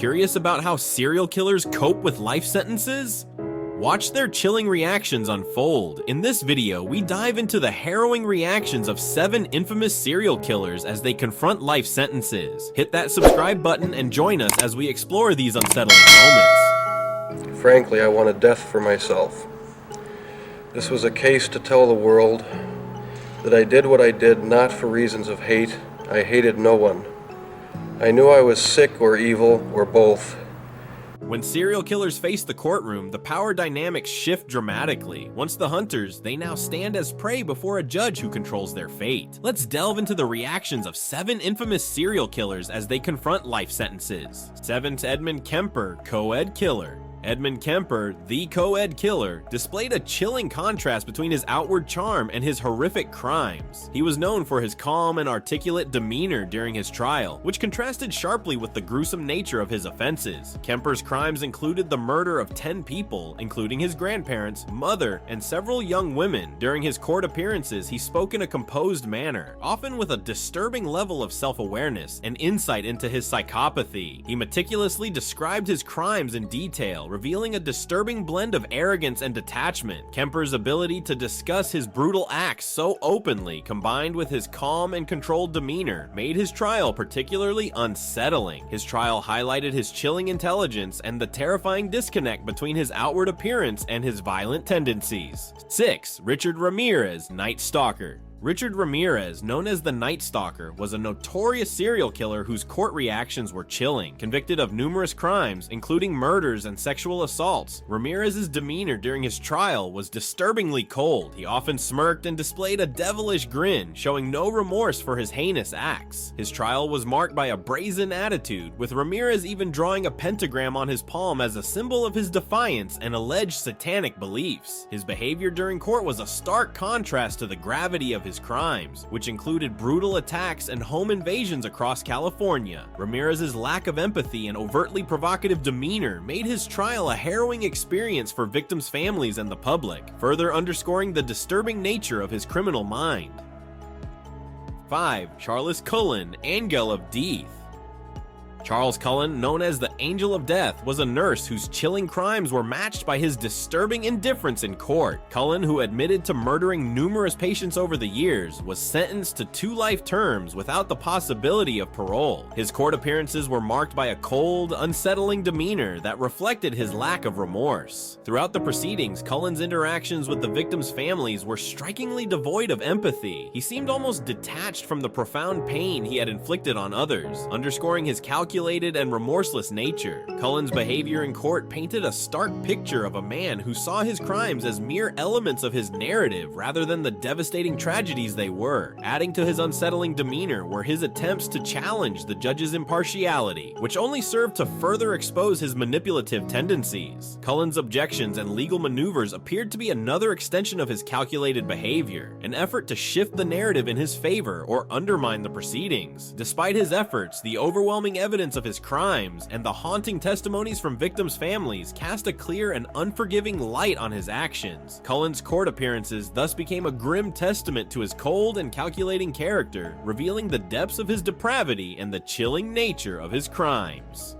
Curious about how serial killers cope with life sentences? Watch their chilling reactions unfold. In this video, we dive into the harrowing reactions of 7 infamous serial killers as they confront life sentences. Hit that subscribe button and join us as we explore these unsettling moments. Frankly, I wanted death for myself. This was a case to tell the world that I did what I did not for reasons of hate. I hated no one. I knew I was sick or evil or both. When serial killers face the courtroom, the power dynamics shift dramatically. Once the hunters, they now stand as prey before a judge who controls their fate. Let's delve into the reactions of 7 infamous serial killers as they confront life sentences. 7th Edmund Kemper, co-ed killer. Edmund Kemper, the co-ed killer, displayed a chilling contrast between his outward charm and his horrific crimes. He was known for his calm and articulate demeanor during his trial, which contrasted sharply with the gruesome nature of his offenses. Kemper's crimes included the murder of 10 people, including his grandparents, mother, and several young women. During his court appearances, he spoke in a composed manner, often with a disturbing level of self-awareness and insight into his psychopathy. He meticulously described his crimes in detail, revealing a disturbing blend of arrogance and detachment. Kemper's ability to discuss his brutal acts so openly, combined with his calm and controlled demeanor, made his trial particularly unsettling. His trial highlighted his chilling intelligence and the terrifying disconnect between his outward appearance and his violent tendencies. 6. Richard Ramirez, Night Stalker. Richard Ramirez, known as the Night Stalker, was a notorious serial killer whose court reactions were chilling. Convicted of numerous crimes, including murders and sexual assaults, Ramirez's demeanor during his trial was disturbingly cold. He often smirked and displayed a devilish grin, showing no remorse for his heinous acts. His trial was marked by a brazen attitude, with Ramirez even drawing a pentagram on his palm as a symbol of his defiance and alleged satanic beliefs. His behavior during court was a stark contrast to the gravity of his crimes, which included brutal attacks and home invasions across California. Ramirez's lack of empathy and overtly provocative demeanor made his trial a harrowing experience for victims' families and the public, further underscoring the disturbing nature of his criminal mind. 5. Charles Cullen, Angel of Death. Charles Cullen, known as the Angel of Death, was a nurse whose chilling crimes were matched by his disturbing indifference in court. Cullen, who admitted to murdering numerous patients over the years, was sentenced to 2 life terms without the possibility of parole. His court appearances were marked by a cold, unsettling demeanor that reflected his lack of remorse. Throughout the proceedings, Cullen's interactions with the victims' families were strikingly devoid of empathy. He seemed almost detached from the profound pain he had inflicted on others, underscoring his calculated and remorseless nature. Cullen's behavior in court painted a stark picture of a man who saw his crimes as mere elements of his narrative rather than the devastating tragedies they were. Adding to his unsettling demeanor were his attempts to challenge the judge's impartiality, which only served to further expose his manipulative tendencies. Cullen's objections and legal maneuvers appeared to be another extension of his calculated behavior, an effort to shift the narrative in his favor or undermine the proceedings. Despite his efforts, the overwhelming evidence of his crimes and the haunting testimonies from victims' families cast a clear and unforgiving light on his actions. Cullen's court appearances thus became a grim testament to his cold and calculating character, revealing the depths of his depravity and the chilling nature of his crimes.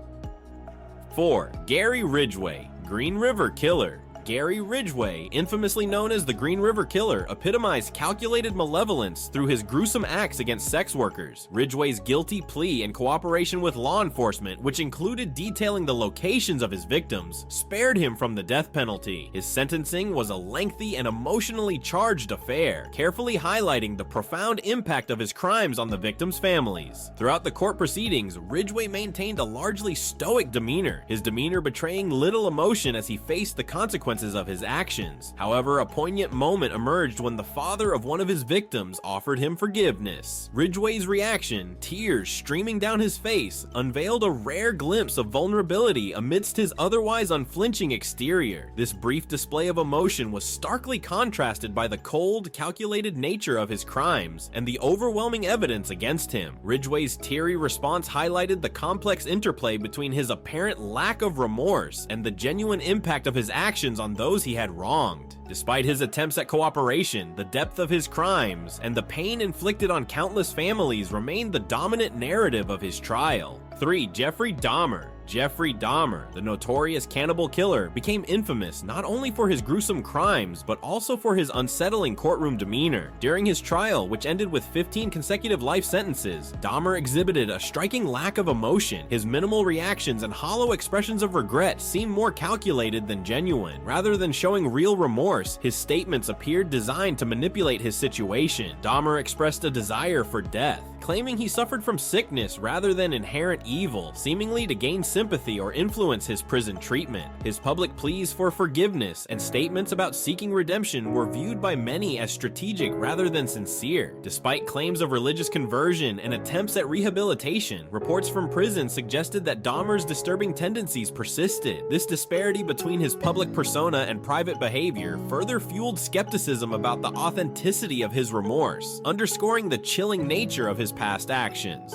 4. Gary Ridgway, Green River Killer. Gary Ridgway, infamously known as the Green River Killer, epitomized calculated malevolence through his gruesome acts against sex workers. Ridgway's guilty plea and cooperation with law enforcement, which included detailing the locations of his victims, spared him from the death penalty. His sentencing was a lengthy and emotionally charged affair, carefully highlighting the profound impact of his crimes on the victims' families. Throughout the court proceedings, Ridgway maintained a largely stoic demeanor, his demeanor betraying little emotion as he faced the consequences of his actions. However, a poignant moment emerged when the father of one of his victims offered him forgiveness. Ridgway's reaction, tears streaming down his face, unveiled a rare glimpse of vulnerability amidst his otherwise unflinching exterior. This brief display of emotion was starkly contrasted by the cold, calculated nature of his crimes and the overwhelming evidence against him. Ridgway's teary response highlighted the complex interplay between his apparent lack of remorse and the genuine impact of his actions on those he had wronged. Despite his attempts at cooperation, the depth of his crimes and the pain inflicted on countless families remained the dominant narrative of his trial. 3. Jeffrey Dahmer. Jeffrey Dahmer, the notorious cannibal killer, became infamous not only for his gruesome crimes, but also for his unsettling courtroom demeanor. During his trial, which ended with 15 consecutive life sentences, Dahmer exhibited a striking lack of emotion. His minimal reactions and hollow expressions of regret seemed more calculated than genuine. Rather than showing real remorse, his statements appeared designed to manipulate his situation. Dahmer expressed a desire for death, claiming he suffered from sickness rather than inherent evil, seemingly to gain sympathy or influence his prison treatment. His public pleas for forgiveness and statements about seeking redemption were viewed by many as strategic rather than sincere. Despite claims of religious conversion and attempts at rehabilitation, reports from prison suggested that Dahmer's disturbing tendencies persisted. This disparity between his public persona and private behavior further fueled skepticism about the authenticity of his remorse, underscoring the chilling nature of his past actions.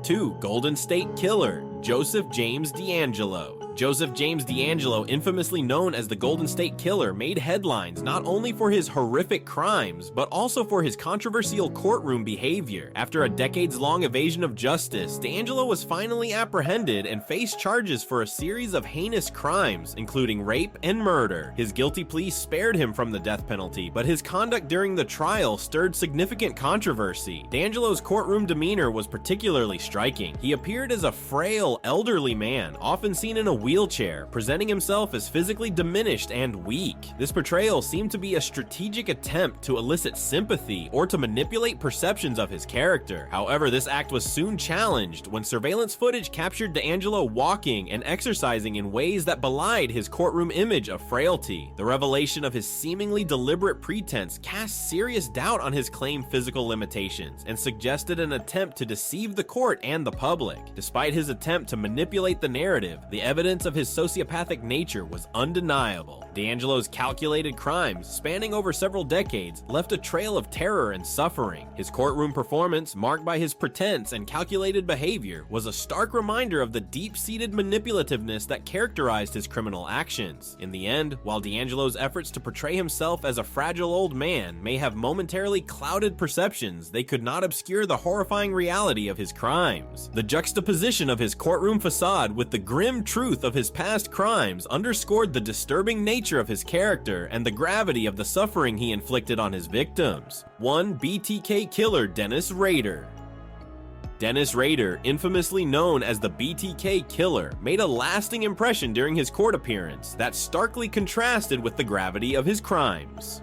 2. Golden State Killer, Joseph James DeAngelo. Joseph James DeAngelo, infamously known as the Golden State Killer, made headlines not only for his horrific crimes, but also for his controversial courtroom behavior. After a decades-long evasion of justice, DeAngelo was finally apprehended and faced charges for a series of heinous crimes, including rape and murder. His guilty plea spared him from the death penalty, but his conduct during the trial stirred significant controversy. DeAngelo's courtroom demeanor was particularly striking. He appeared as a frail, elderly man, often seen in a wheelchair, presenting himself as physically diminished and weak. This portrayal seemed to be a strategic attempt to elicit sympathy or to manipulate perceptions of his character. However, this act was soon challenged when surveillance footage captured DeAngelo walking and exercising in ways that belied his courtroom image of frailty. The revelation of his seemingly deliberate pretense cast serious doubt on his claimed physical limitations and suggested an attempt to deceive the court and the public. Despite his attempt to manipulate the narrative, the evidence of his sociopathic nature was undeniable. DeAngelo's calculated crimes, spanning over several decades, left a trail of terror and suffering. His courtroom performance, marked by his pretense and calculated behavior, was a stark reminder of the deep-seated manipulativeness that characterized his criminal actions. In the end, while DeAngelo's efforts to portray himself as a fragile old man may have momentarily clouded perceptions, they could not obscure the horrifying reality of his crimes. The juxtaposition of his courtroom facade with the grim truth of his past crimes underscored the disturbing nature of his character and the gravity of the suffering he inflicted on his victims. 1. BTK Killer Dennis Rader. Dennis Rader, infamously known as the BTK Killer, made a lasting impression during his court appearance that starkly contrasted with the gravity of his crimes.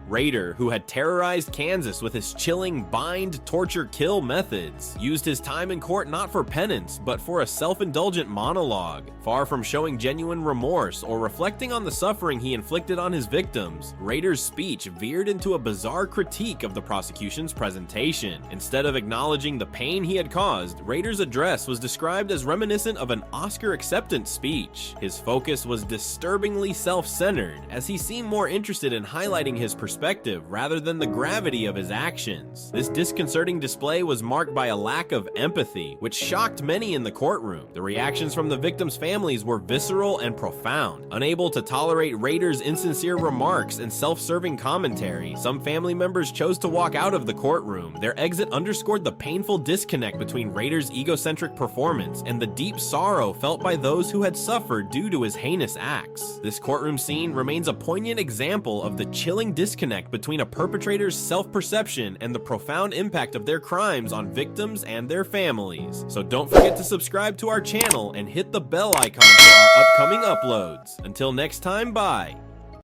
Rader, who had terrorized Kansas with his chilling bind, torture, kill methods, used his time in court not for penance, but for a self-indulgent monologue. Far from showing genuine remorse or reflecting on the suffering he inflicted on his victims, Rader's speech veered into a bizarre critique of the prosecution's presentation. Instead of acknowledging the pain he had caused, Rader's address was described as reminiscent of an Oscar acceptance speech. His focus was disturbingly self-centered, as he seemed more interested in highlighting his perspective rather than the gravity of his actions. This disconcerting display was marked by a lack of empathy, which shocked many in the courtroom. The reactions from the victims' families were visceral and profound. Unable to tolerate Rader's insincere remarks and self-serving commentary, some family members chose to walk out of the courtroom. Their exit underscored the painful disconnect between Rader's egocentric performance and the deep sorrow felt by those who had suffered due to his heinous acts. This courtroom scene remains a poignant example of the chilling disconnect between a perpetrator's self-perception and the profound impact of their crimes on victims and their families. So don't forget to subscribe to our channel and hit the bell icon for our upcoming uploads. Until next time, bye!